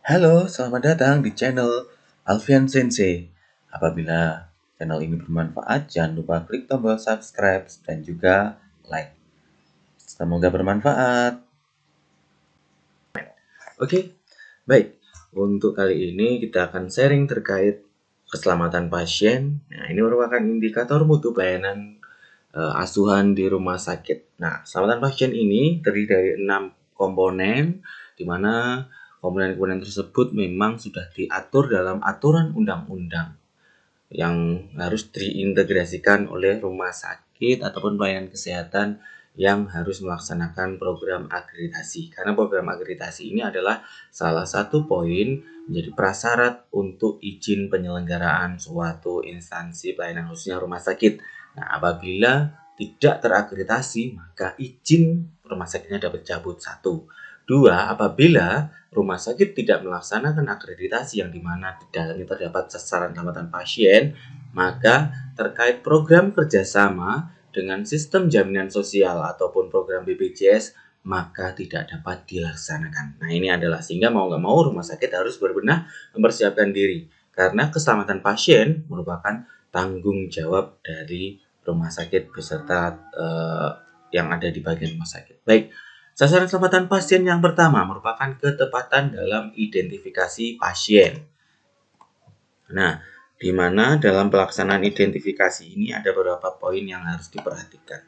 Halo, selamat datang di channel Alfian Sensei. Apabila channel ini bermanfaat, jangan lupa klik tombol subscribe dan juga like. Semoga bermanfaat. Oke, baik. Untuk kali ini kita akan sharing terkait keselamatan pasien. Nah, ini merupakan indikator mutu pelayanan asuhan di rumah sakit. Nah, keselamatan pasien ini terdiri dari 6 komponen, di mana komponen-komponen tersebut memang sudah diatur dalam aturan undang-undang yang harus diintegrasikan oleh rumah sakit ataupun pelayanan kesehatan yang harus melaksanakan program akreditasi. Karena program akreditasi ini adalah salah satu poin menjadi prasyarat untuk izin penyelenggaraan suatu instansi pelayanan khususnya rumah sakit. Nah, apabila tidak terakreditasi, maka izin rumah sakitnya dapat cabut. 1. 2. Apabila rumah sakit tidak melaksanakan akreditasi yang dimana di dalamnya terdapat sasaran keselamatan pasien, maka terkait program kerjasama dengan sistem jaminan sosial ataupun program BPJS, maka tidak dapat dilaksanakan. Nah, ini adalah sehingga mau nggak mau rumah sakit harus berbenah mempersiapkan diri. Karena keselamatan pasien merupakan tanggung jawab dari rumah sakit beserta yang ada di bagian rumah sakit. Baik, sasaran keselamatan pasien yang pertama merupakan ketepatan dalam identifikasi pasien. Nah, di mana dalam pelaksanaan identifikasi ini ada beberapa poin yang harus diperhatikan.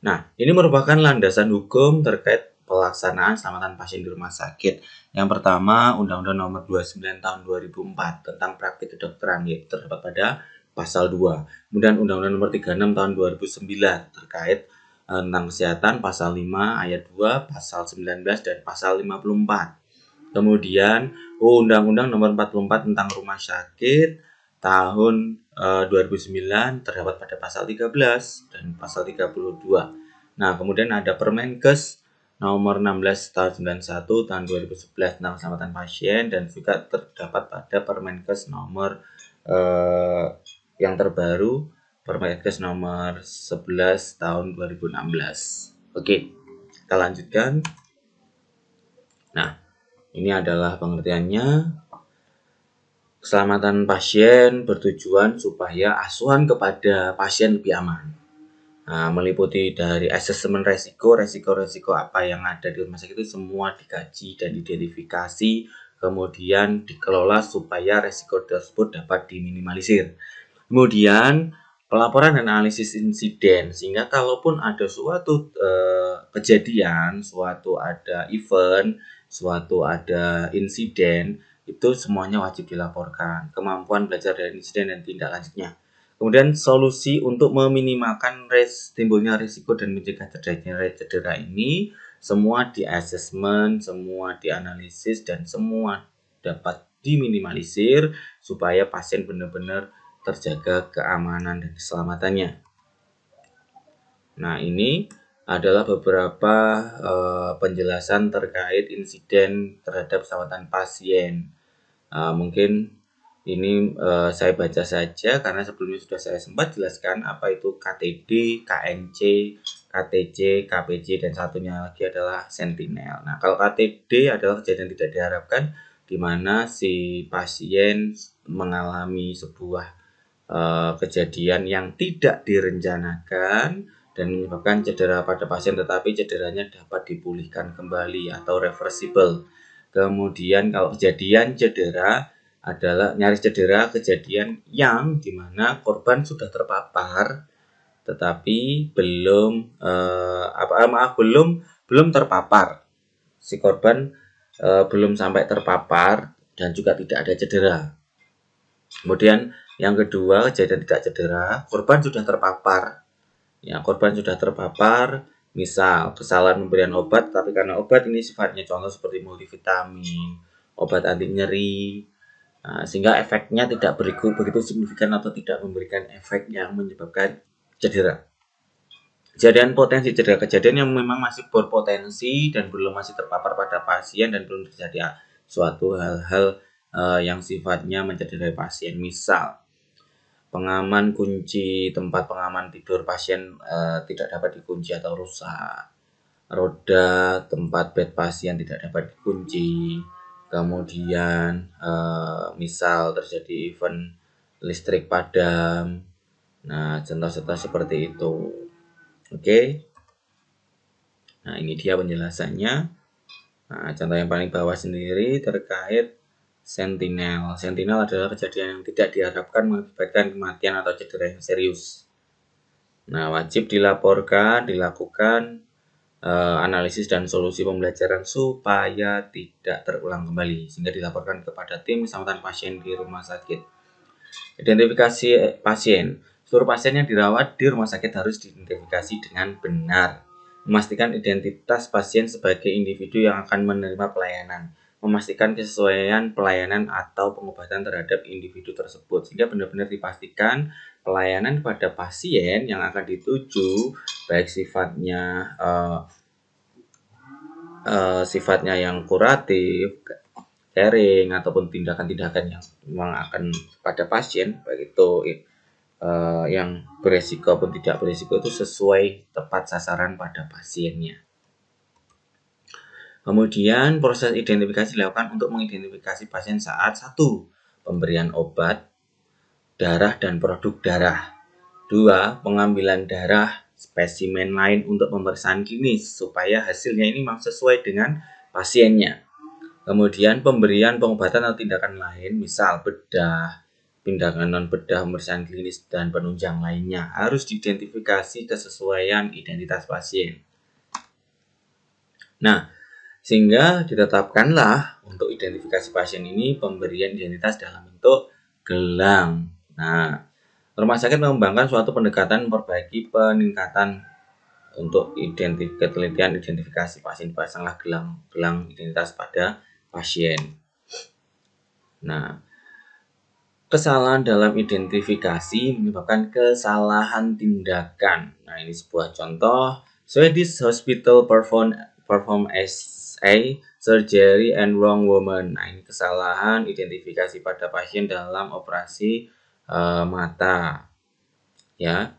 Nah, ini merupakan landasan hukum terkait pelaksanaan keselamatan pasien di rumah sakit. Yang pertama, Undang-Undang Nomor 29 Tahun 2004 tentang praktik kedokteran, yaitu terdapat pada pasal 2. Kemudian Undang-Undang Nomor 36 Tahun 2009 terkait tentang kesehatan pasal 5 ayat 2, pasal 19 dan pasal 54. Kemudian Undang-Undang Nomor 44 tentang rumah sakit tahun 2009 terdapat pada pasal 13 dan pasal 32. Nah, kemudian ada Permenkes Nomor 16 tahun 91 tahun 2011 tentang keselamatan pasien, dan juga terdapat pada Permenkes nomor yang terbaru, Permenkes nomor 11 tahun 2016. Oke, kita lanjutkan. Nah, ini adalah pengertiannya. Keselamatan pasien bertujuan supaya asuhan kepada pasien lebih aman. Nah, meliputi dari asesmen resiko apa yang ada di rumah sakit itu semua dikaji dan identifikasi, kemudian dikelola supaya resiko tersebut dapat diminimalisir. Kemudian pelaporan dan analisis insiden, sehingga kalaupun ada suatu kejadian, suatu ada event, suatu ada insiden, itu semuanya wajib dilaporkan. Kemampuan belajar dari insiden dan tindak lanjutnya. Kemudian solusi untuk meminimalkan timbulnya risiko dan mencegah terjadinya cedera ini semua di-assessment, semua dianalisis, dan semua dapat diminimalisir supaya pasien benar-benar terjaga keamanan dan keselamatannya. Nah, ini adalah beberapa penjelasan terkait insiden terhadap keselamatan pasien. Mungkin ini saya baca saja karena sebelumnya sudah saya sempat jelaskan apa itu KTD, KNC, KTC, KPJ, dan satunya lagi adalah Sentinel. Nah, kalau KTD adalah kejadian tidak diharapkan di mana si pasien mengalami sebuah kejadian yang tidak direncanakan dan menyebabkan cedera pada pasien, tetapi cederanya dapat dipulihkan kembali atau reversible. Kemudian kalau kejadian cedera adalah nyaris cedera, kejadian yang dimana korban sudah terpapar tetapi belum terpapar. Si korban belum sampai terpapar dan juga tidak ada cedera. Kemudian yang kedua, kejadian tidak cedera, korban sudah terpapar. Ya, korban sudah terpapar, misal kesalahan pemberian obat, tapi karena obat ini sifatnya contoh seperti multivitamin, obat anti nyeri, sehingga efeknya tidak begitu signifikan atau tidak memberikan efek yang menyebabkan cedera. Kejadian yang memang masih berpotensi dan belum masih terpapar pada pasien dan belum terjadi suatu hal-hal yang sifatnya mencederai pasien. Misal pengaman kunci tempat pengaman tidur pasien tidak dapat dikunci atau rusak, roda tempat bed pasien tidak dapat dikunci, kemudian misal terjadi event listrik padam. Nah, contoh-contoh seperti itu. Oke. Nah, ini dia penjelasannya. Nah, contoh yang paling bawah sendiri terkait sentinel. Sentinel adalah kejadian yang tidak diharapkan mengakibatkan kematian atau cedera yang serius. Nah, wajib dilakukan analisis dan solusi pembelajaran supaya tidak terulang kembali, sehingga dilaporkan kepada tim keselamatan pasien di rumah sakit. Identifikasi pasien. Seluruh pasien yang dirawat di rumah sakit harus diidentifikasi dengan benar. Memastikan identitas pasien sebagai individu yang akan menerima pelayanan. Memastikan kesesuaian pelayanan atau pengobatan terhadap individu tersebut, sehingga benar-benar dipastikan pelayanan kepada pasien yang akan dituju, baik sifatnya yang kuratif, caring, ataupun tindakan-tindakan yang memang akan pada pasien, baik itu yang beresiko ataupun tidak beresiko, itu sesuai tepat sasaran pada pasiennya. Kemudian proses identifikasi dilakukan untuk mengidentifikasi pasien saat 1. Pemberian obat, darah dan produk darah. 2. Pengambilan darah, spesimen lain untuk pemeriksaan klinis supaya hasilnya ini memang sesuai dengan pasiennya. Kemudian pemberian pengobatan atau tindakan lain, misal bedah, tindakan non-bedah, pemeriksaan klinis, dan penunjang lainnya harus diidentifikasi kesesuaian identitas pasien. Nah, sehingga ditetapkanlah untuk identifikasi pasien ini pemberian identitas dalam bentuk gelang. Nah, rumah sakit mengembangkan suatu pendekatan memperbaiki peningkatan untuk ketelitian identifikasi pasien, pasanglah gelang identitas pada pasien. Nah, kesalahan dalam identifikasi menyebabkan kesalahan tindakan. Nah, ini sebuah contoh. Swedish hospital perform SA surgery and wrong woman. Nah, ini kesalahan identifikasi pada pasien dalam operasi mata. Ya.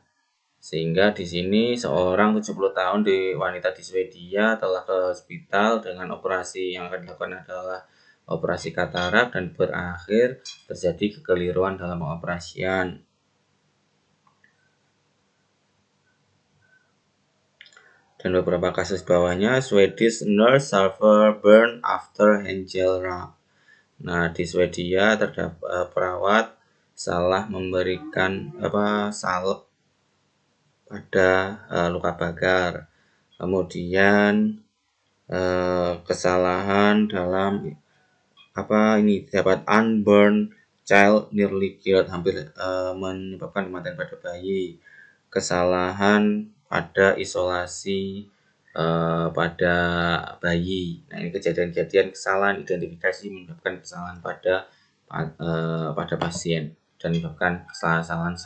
Sehingga di sini seorang 70 tahun wanita di Swedia telah ke hospital dengan operasi yang akan dilakukan adalah operasi katarak dan berakhir terjadi kekeliruan dalam pengoperasian. Dan beberapa kasus bawahnya, Swedish nurse suffer burn after angel wrap. Nah, di Swedia terdapat perawat salah memberikan salep pada luka bakar. Kemudian kesalahan dalam dapat unborn child nearly killed, hampir menyebabkan kematian pada bayi. Kesalahan pada isolasi pada bayi. Nah, ini kejadian-kejadian kesalahan identifikasi menyebabkan kesalahan pada pasien dan menyebabkan kesalahan.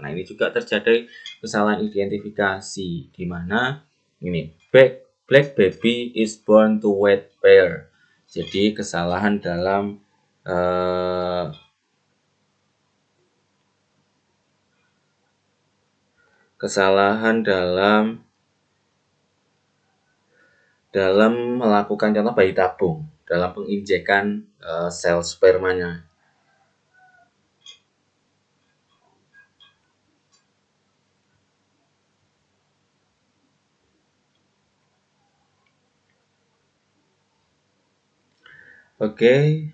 Nah, ini juga terjadi kesalahan identifikasi di mana ini black baby is born to white bear. Jadi kesalahan dalam melakukan contoh bayi tabung dalam penginjekan sel spermanya. Oke.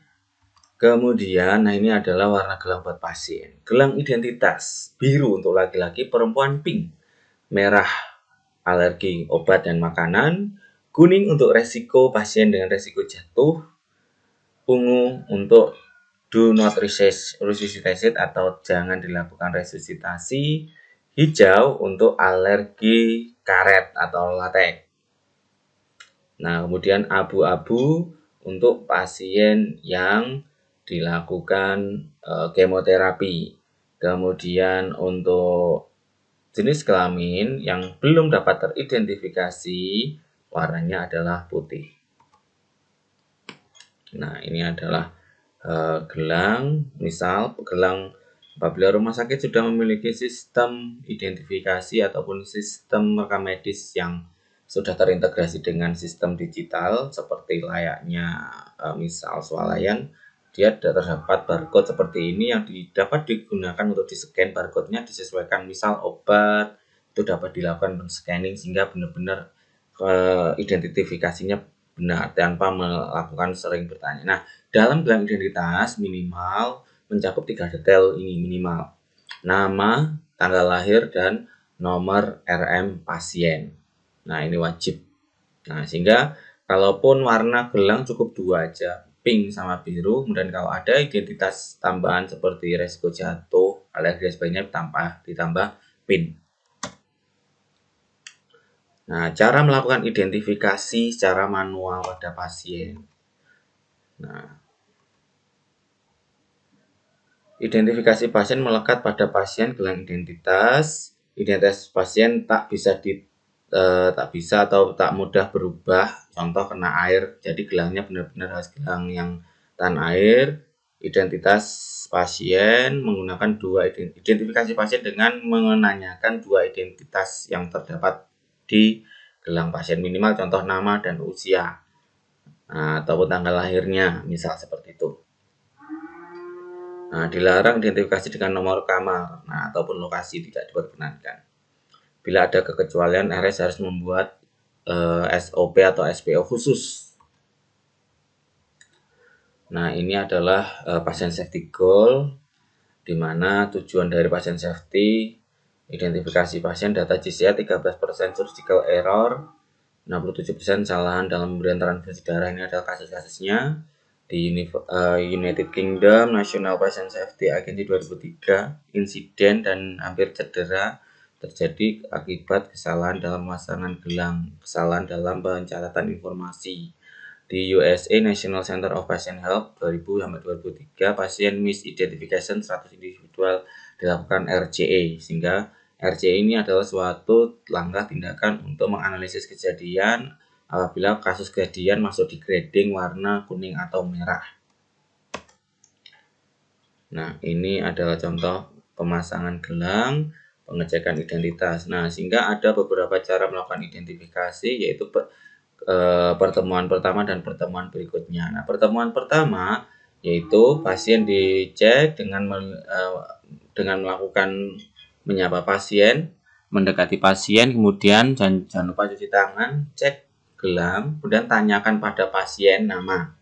Kemudian, nah ini adalah warna gelang buat pasien. Gelang identitas, biru untuk laki-laki, perempuan pink, merah alergi obat dan makanan, kuning untuk resiko pasien dengan resiko jatuh, ungu untuk do not resuscitate atau jangan dilakukan resusitasi, hijau untuk alergi karet atau latex. Nah, kemudian abu-abu untuk pasien yang dilakukan kemoterapi. Kemudian untuk jenis kelamin yang belum dapat teridentifikasi, warnanya adalah putih. Nah, ini adalah gelang. Misal gelang apabila rumah sakit sudah memiliki sistem identifikasi ataupun sistem rekam medis yang sudah terintegrasi dengan sistem digital seperti layaknya misal swalayan, dia terdapat barcode seperti ini yang dapat digunakan untuk di-scan barcode-nya disesuaikan, misal obat itu dapat dilakukan scanning sehingga benar-benar identifikasinya benar tanpa melakukan sering bertanya. Nah, dalam gelang identitas minimal mencakup 3 detail ini minimal. Nama, tanggal lahir, dan nomor RM pasien. Nah, ini wajib. Nah, sehingga kalaupun warna gelang cukup 2 aja, pink sama biru. Kemudian kalau ada identitas tambahan seperti resiko jatuh, alergi sebagainya ditambah pin. Nah, cara melakukan identifikasi secara manual pada pasien. Nah, identifikasi pasien melekat pada pasien gelang identitas. Identitas pasien tak bisa atau tak mudah berubah. Contoh kena air, jadi gelangnya benar-benar harus gelang yang tahan air. Identitas pasien menggunakan identifikasi pasien dengan menanyakan 2 identitas yang terdapat di gelang pasien, minimal contoh nama dan usia, ataupun tanggal lahirnya, misal seperti itu. Nah, dilarang identifikasi dengan nomor kamar, ataupun lokasi tidak diperkenankan. Bila ada kekecualian, RS harus membuat SOP atau SPO khusus. Nah, ini adalah pasien safety goal, di mana tujuan dari pasien safety, identifikasi pasien, data GCA 13% surgical error, 67% kesalahan dalam pemberian transfusi darah. Ini adalah kasus-kasusnya di United Kingdom, National Patient Safety Agency 2003, insiden dan hampir cedera terjadi akibat kesalahan dalam pemasangan gelang, kesalahan dalam pencatatan informasi. Di USA National Center of Patient Health 2000-2003, pasien misidentification 100 individual dilakukan RCA, sehingga RCA ini adalah suatu langkah tindakan untuk menganalisis kejadian apabila kasus kejadian masuk di grading warna kuning atau merah. Nah, ini adalah contoh pemasangan gelang, pengecekan identitas. Nah, sehingga ada beberapa cara melakukan identifikasi, yaitu pertemuan pertama dan pertemuan berikutnya. Nah, pertemuan pertama yaitu pasien dicek dengan melakukan menyapa pasien, mendekati pasien, kemudian jangan lupa cuci tangan, cek gelang, kemudian tanyakan pada pasien nama.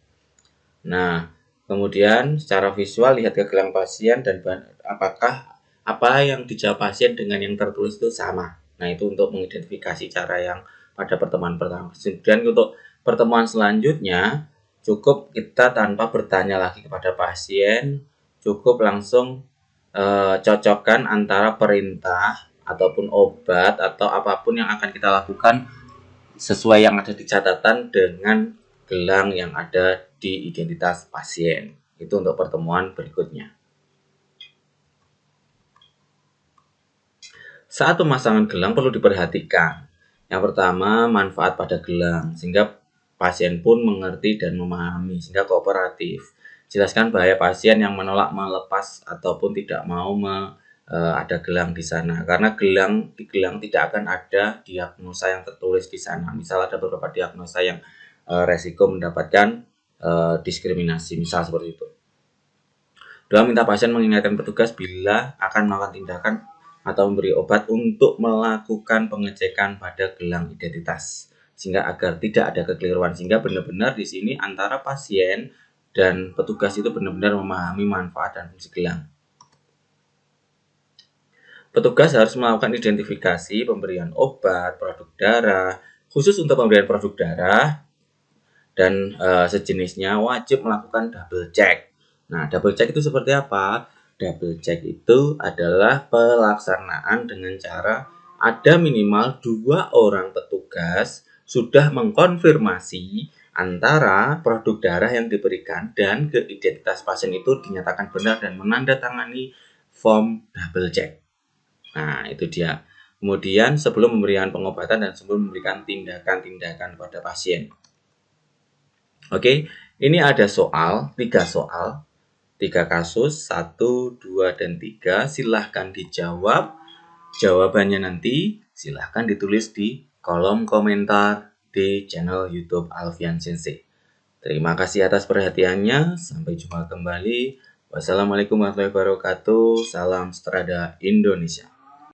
Nah, kemudian secara visual lihat ke gelang pasien dan apakah apa yang dijawab pasien dengan yang tertulis itu sama. Nah, itu untuk mengidentifikasi cara yang pada pertemuan pertama. Kemudian untuk pertemuan selanjutnya, cukup kita tanpa bertanya lagi kepada pasien, cukup langsung cocokkan antara perintah ataupun obat atau apapun yang akan kita lakukan sesuai yang ada di catatan dengan gelang yang ada di identitas pasien. Itu untuk pertemuan berikutnya. Saat pemasangan gelang perlu diperhatikan. Yang pertama, manfaat pada gelang, sehingga pasien pun mengerti dan memahami, sehingga kooperatif. Jelaskan bahaya pasien yang menolak melepas ataupun tidak mau ada gelang di sana. Karena di gelang tidak akan ada diagnosa yang tertulis di sana. Misal ada beberapa diagnosa yang resiko mendapatkan diskriminasi, misal seperti itu. 2. Minta pasien mengingatkan petugas bila akan melakukan tindakan atau memberi obat untuk melakukan pengecekan pada gelang identitas, sehingga agar tidak ada kekeliruan, sehingga benar-benar di sini antara pasien dan petugas itu benar-benar memahami manfaat dan fungsi gelang. Petugas harus melakukan identifikasi pemberian obat, produk darah, khusus untuk pemberian produk darah dan sejenisnya wajib melakukan double check. Nah, double check itu seperti apa? Double check itu adalah pelaksanaan dengan cara ada minimal 2 orang petugas sudah mengkonfirmasi antara produk darah yang diberikan dan ke identitas pasien itu dinyatakan benar dan menandatangani form double check. Nah, itu dia. Kemudian sebelum memberikan pengobatan dan sebelum memberikan tindakan-tindakan pada pasien. Oke, ini ada 3 soal. 3 kasus, 1, 2, dan 3. Silahkan dijawab. Jawabannya nanti silahkan ditulis di kolom komentar di channel YouTube Alfian Sensei. Terima kasih atas perhatiannya. Sampai jumpa kembali. Wassalamualaikum warahmatullahi wabarakatuh. Salam Strada Indonesia.